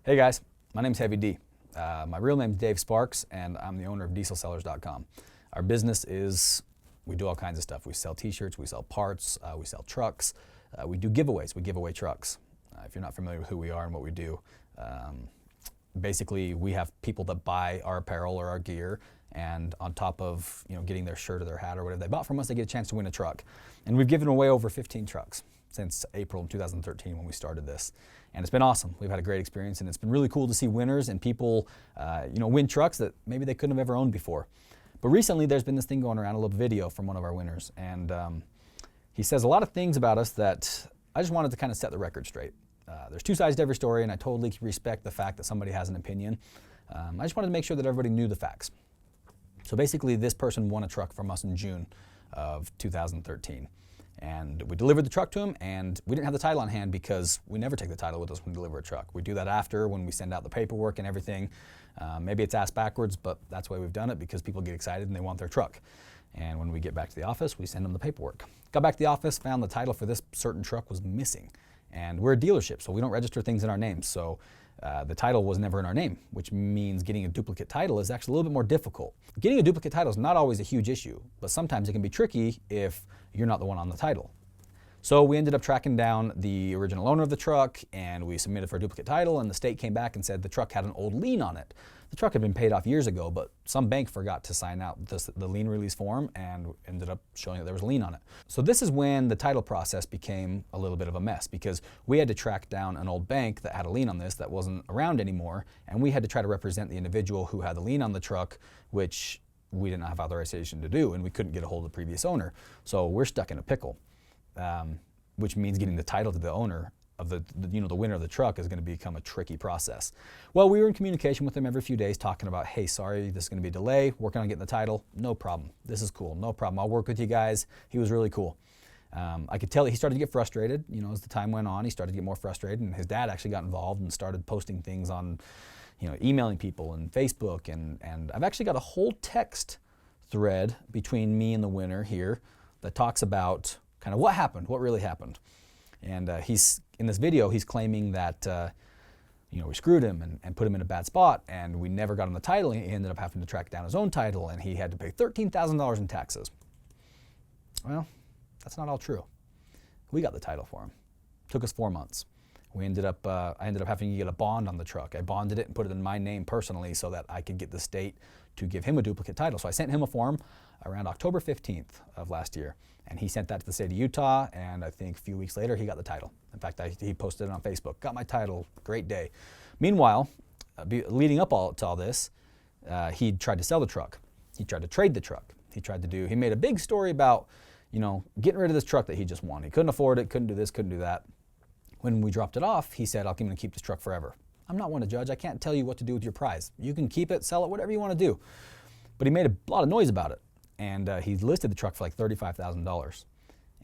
Hey guys, my name's HeavyD. My real name's Dave Sparks, and I'm the owner of dieselsellers.com. Our business is, we do all kinds of stuff. We sell t-shirts, we sell parts, we sell trucks, we do giveaways, we give away trucks. If you're not familiar with who we are and what we do, basically we have people that buy our apparel or our gear, and on top of getting their shirt or their hat or whatever they bought from us, they get a chance to win a truck. And we've given away over 15 trucks since April of 2013 when we started this. And it's been awesome. We've had a great experience, and it's been really cool to see winners and people win trucks that maybe they couldn't have ever owned before. But recently there's been this thing going around, a little video from one of our winners, and he says a lot of things about us that I just wanted to kind of set the record straight. There's two sides to every story, and I totally respect the fact that somebody has an opinion. I just wanted to make sure that everybody knew the facts. So basically this person won a truck from us in June of 2013. And we delivered the truck to him, and we didn't have the title on hand because we never take the title with us when we deliver a truck. We do that after, when we send out the paperwork and everything. Maybe it's asked backwards, but that's why we've done it, because people get excited and they want their truck. And when we get back to the office, we send them the paperwork. Got back to the office, found the title for this certain truck was missing. And we're a dealership, so we don't register things in our name. So the title was never in our name, which means getting a duplicate title is actually a little bit more difficult. Getting a duplicate title is not always a huge issue, but sometimes it can be tricky if you're not the one on the title. So we ended up tracking down the original owner of the truck, and we submitted for a duplicate title, and the state came back and said the truck had an old lien on it. The truck had been paid off years ago, but some bank forgot to sign out the lien release form and ended up showing that there was a lien on it. So this is when the title process became a little bit of a mess, because we had to track down an old bank that had a lien on this that wasn't around anymore, and we had to try to represent the individual who had the lien on the truck, which we didn't have authorization to do, and we couldn't get a hold of the previous owner. So we're stuck in a pickle, which means getting the title to the owner of the winner of the truck is going to become a tricky process. Well, we were in communication with him every few days talking about, hey, sorry, this is going to be a delay, working on getting the title, no problem. This is cool, no problem. I'll work with you guys. He was really cool. I could tell he started to get frustrated, as the time went on, he started to get more frustrated, and his dad actually got involved and started posting things on, emailing people and Facebook, and I've actually got a whole text thread between me and the winner here that talks about kind of what happened, what really happened. And he's in this video, he's claiming that we screwed him and put him in a bad spot, and we never got him the title. He ended up having to track down his own title, and he had to pay $13,000 in taxes. Well, that's not all true. We got the title for him. Took us 4 months. I ended up having to get a bond on the truck. I bonded it and put it in my name personally so that I could get the state to give him a duplicate title. So I sent him a form around October 15th of last year, and he sent that to the state of Utah, and I think a few weeks later he got the title. In fact, he posted it on Facebook. Got my title, great day. Meanwhile, leading up to all this, he tried to sell the truck. He tried to trade the truck. He made a big story about, getting rid of this truck that he just won. He couldn't afford it, couldn't do this, couldn't do that. When we dropped it off, he said, I'm going to keep this truck forever. I'm not one to judge. I can't tell you what to do with your prize. You can keep it, sell it, whatever you want to do. But he made a lot of noise about it. And he listed the truck for like $35,000.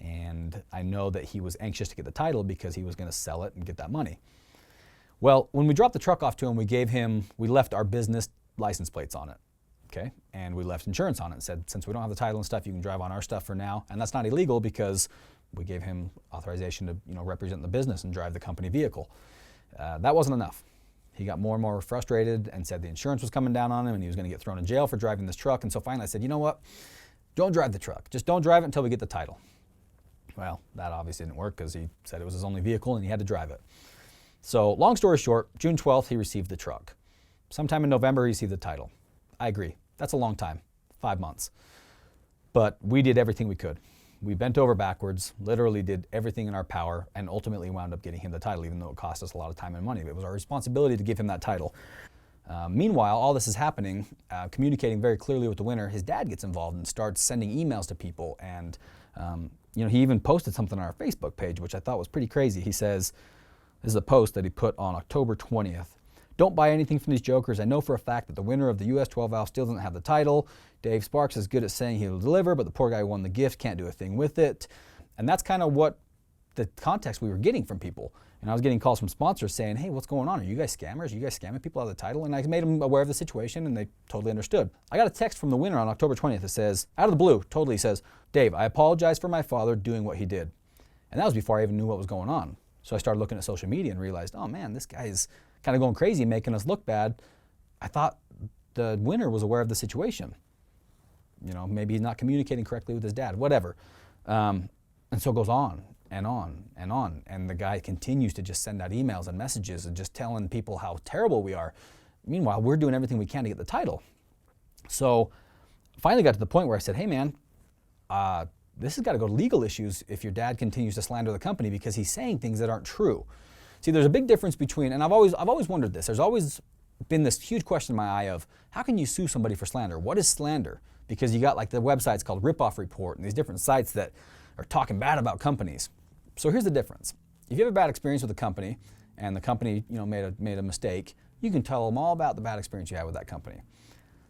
And I know that he was anxious to get the title because he was going to sell it and get that money. Well, when we dropped the truck off to him, we left our business license plates on it. Okay? And we left insurance on it and said, since we don't have the title and stuff, you can drive on our stuff for now. And that's not illegal because we gave him authorization to represent the business and drive the company vehicle. That wasn't enough. He got more and more frustrated and said the insurance was coming down on him and he was going to get thrown in jail for driving this truck. And so finally I said, you know what? Don't drive the truck. Just don't drive it until we get the title. Well, that obviously didn't work because he said it was his only vehicle and he had to drive it. So long story short, June 12th, he received the truck. Sometime in November, he received the title. I agree. That's a long time, 5 months. But we did everything we could. We bent over backwards, literally did everything in our power, and ultimately wound up getting him the title, even though it cost us a lot of time and money. It was our responsibility to give him that title. Meanwhile, all this is happening, communicating very clearly with the winner, his dad gets involved and starts sending emails to people. And he even posted something on our Facebook page, which I thought was pretty crazy. He says, this is a post that he put on October 20th. Don't buy anything from these jokers. I know for a fact that the winner of the US 12 valve still doesn't have the title. Dave Sparks is good at saying he'll deliver, but the poor guy who won the gift can't do a thing with it. And that's kind of what the context we were getting from people. And I was getting calls from sponsors saying, hey, what's going on? Are you guys scammers? Are you guys scamming people out of the title? And I made them aware of the situation, and they totally understood. I got a text from the winner on October 20th that says, out of the blue, totally says, Dave, I apologize for my father doing what he did. And that was before I even knew what was going on. So I started looking at social media and realized, oh man, this guy's kind of going crazy, making us look bad. I thought the winner was aware of the situation. You know, maybe he's not communicating correctly with his dad, whatever. And so it goes on and on and on. And the guy continues to just send out emails and messages and just telling people how terrible we are. Meanwhile, we're doing everything we can to get the title. So finally got to the point where I said, hey man, this has got to go to legal issues if your dad continues to slander the company because he's saying things that aren't true. See, there's a big difference between, and I've always wondered this, there's always been this huge question in my eye of how can you sue somebody for slander? What is slander? Because you got like the websites called Ripoff Report and these different sites that are talking bad about companies. So here's the difference. If you have a bad experience with a company and the company made a mistake, you can tell them all about the bad experience you had with that company.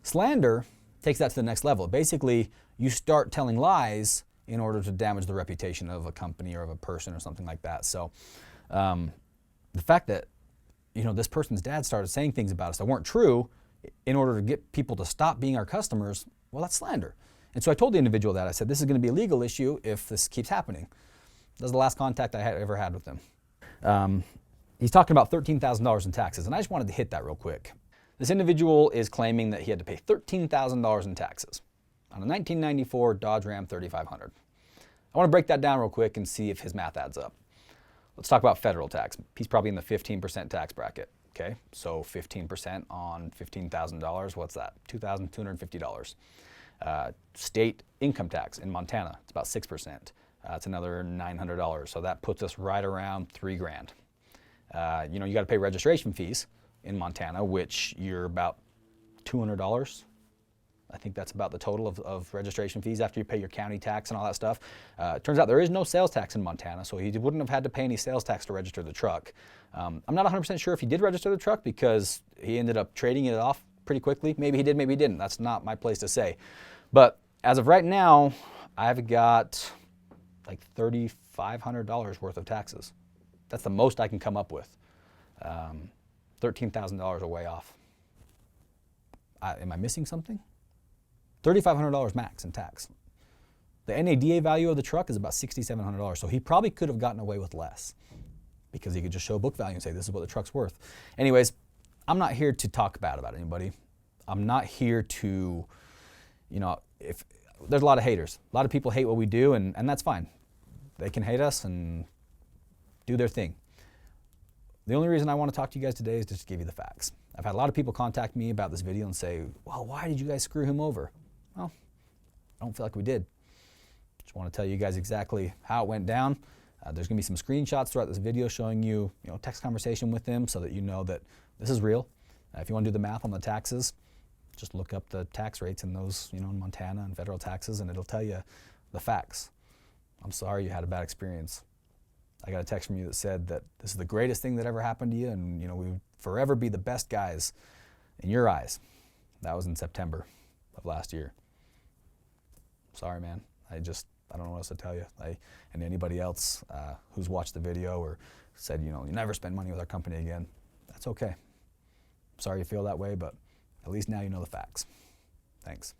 Slander takes that to the next level. Basically, you start telling lies in order to damage the reputation of a company or of a person or something like that. So the fact that this person's dad started saying things about us that weren't true in order to get people to stop being our customers, well, that's slander. And so I told the individual that. I said, this is going to be a legal issue if this keeps happening. That was the last contact I ever had with him. He's talking about $13,000 in taxes, and I just wanted to hit that real quick. This individual is claiming that he had to pay $13,000 in taxes on a 1994 Dodge Ram 3500. I want to break that down real quick and see if his math adds up. Let's talk about federal tax. He's probably in the 15% tax bracket. Okay, so 15% on $15,000, what's that? $2,250. State income tax in Montana, it's about 6%. It's another $900. So that puts us right around $3,000. You got to pay registration fees in Montana, which you're about $200. I think that's about the total of registration fees after you pay your county tax and all that stuff. Turns out there is no sales tax in Montana, so he wouldn't have had to pay any sales tax to register the truck. I'm not 100% sure if he did register the truck because he ended up trading it off pretty quickly. Maybe he did, maybe he didn't. That's not my place to say. But as of right now, I've got like $3,500 worth of taxes. That's the most I can come up with. $13,000 are way off. Am I missing something? $3,500 max in tax. The NADA value of the truck is about $6,700, so he probably could have gotten away with less because he could just show book value and say, this is what the truck's worth. Anyways, I'm not here to talk bad about anybody. I'm not here to, if there's a lot of haters. A lot of people hate what we do, and that's fine. They can hate us and do their thing. The only reason I want to talk to you guys today is just to give you the facts. I've had a lot of people contact me about this video and say, well, why did you guys screw him over? Well, I don't feel like we did. Just want to tell you guys exactly how it went down. There's going to be some screenshots throughout this video showing you, text conversation with him so that you know that this is real. If you want to do the math on the taxes, just look up the tax rates in those, in Montana and federal taxes, and it'll tell you the facts. I'm sorry you had a bad experience. I got a text from you that said that this is the greatest thing that ever happened to you, and we would forever be the best guys in your eyes. That was in September of last year. Sorry, man. I don't know what else to tell you. And anybody else who's watched the video or said, you never spend money with our company again, that's okay. Sorry you feel that way, but at least now you know the facts. Thanks.